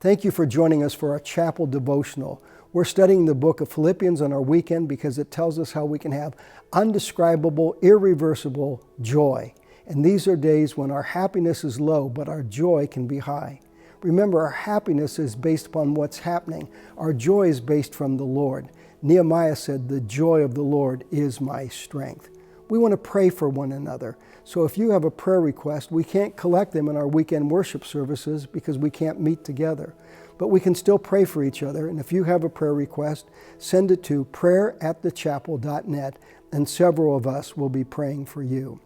Thank you for joining us for our chapel devotional. We're studying the book of Philippians on our weekend because it tells us how we can have undescribable, irreversible joy. And these are days when our happiness is low, but our joy can be high. Remember, our happiness is based upon what's happening. Our joy is based from the Lord. Nehemiah said, "The joy of the Lord is my strength." We want to pray for one another. So if you have a prayer request, we can't collect them in our weekend worship services because we can't meet together. But we can still pray for each other. And if you have a prayer request, send it to prayer@thechapel.net, and several of us will be praying for you.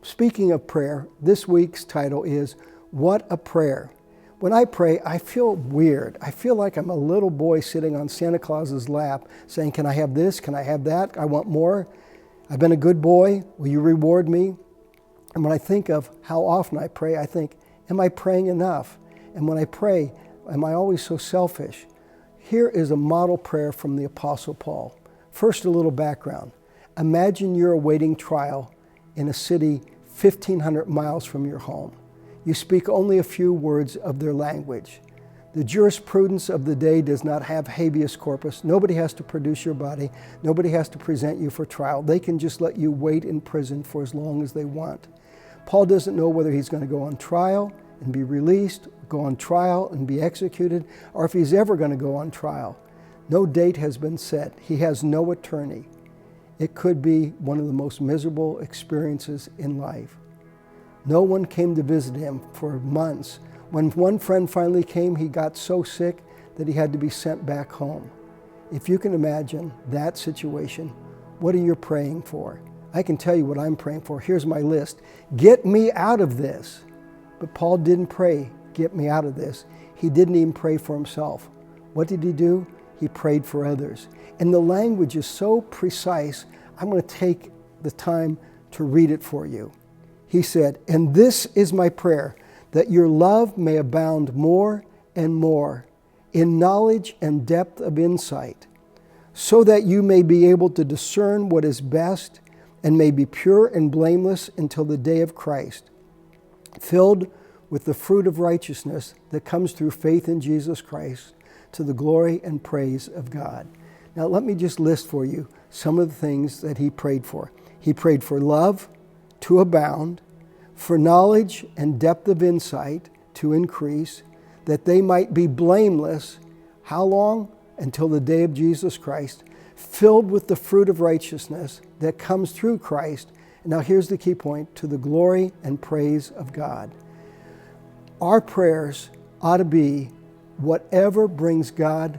Speaking of prayer, this week's title is, What a Prayer. When I pray, I feel weird. I feel like I'm a little boy sitting on Santa Claus's lap saying, "Can I have this? Can I have that? I want more. I've been a good boy. Will you reward me?" And when I think of how often I pray, I think, am I praying enough? And when I pray, am I always so selfish? Here is a model prayer from the Apostle Paul. First, a little background. Imagine you're awaiting trial in a city 1,500 miles from your home. You speak only a few words of their language. The jurisprudence of the day does not have habeas corpus. Nobody has to produce your body. Nobody has to present you for trial. They can just let you wait in prison for as long as they want. Paul doesn't know whether he's going to go on trial and be released, go on trial and be executed, or if he's ever going to go on trial. No date has been set. He has no attorney. It could be one of the most miserable experiences in life. No one came to visit him for months. When one friend finally came, he got so sick that he had to be sent back home. If you can imagine that situation, what are you praying for? I can tell you what I'm praying for. Here's my list. Get me out of this. But Paul didn't pray, get me out of this. He didn't even pray for himself. What did he do? He prayed for others. And the language is so precise, I'm going to take the time to read it for you. He said, "And this is my prayer, that your love may abound more and more in knowledge and depth of insight, so that you may be able to discern what is best and may be pure and blameless until the day of Christ, filled with the fruit of righteousness that comes through faith in Jesus Christ, to the glory and praise of God." Now let me just list for you some of the things that he prayed for. He prayed for love to abound, for knowledge and depth of insight to increase, that they might be blameless. How long? Until the day of Jesus Christ, filled with the fruit of righteousness that comes through Christ. Now here's the key point, to the glory and praise of God. Our prayers ought to be whatever brings God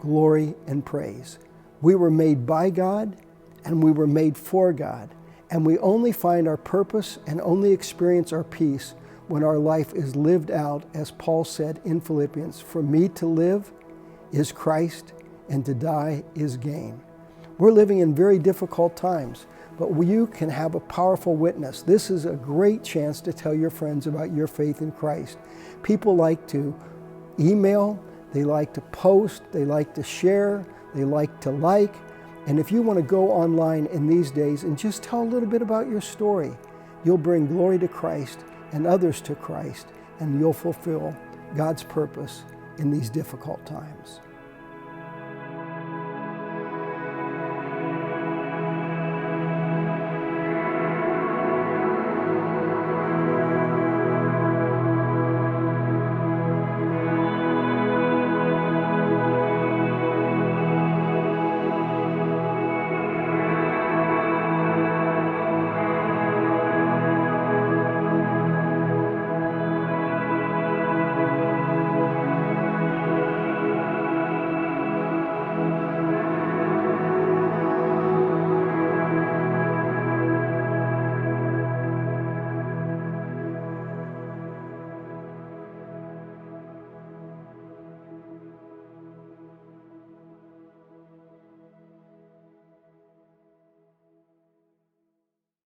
glory and praise. We were made by God and we were made for God. And we only find our purpose and only experience our peace when our life is lived out, as Paul said in Philippians, "For me to live is Christ, and to die is gain." We're living in very difficult times, but you can have a powerful witness. This is a great chance to tell your friends about your faith in Christ. People like to email, they like to post, they like to share, they like to like. And if you want to go online in these days and just tell a little bit about your story, you'll bring glory to Christ and others to Christ, and you'll fulfill God's purpose in these difficult times.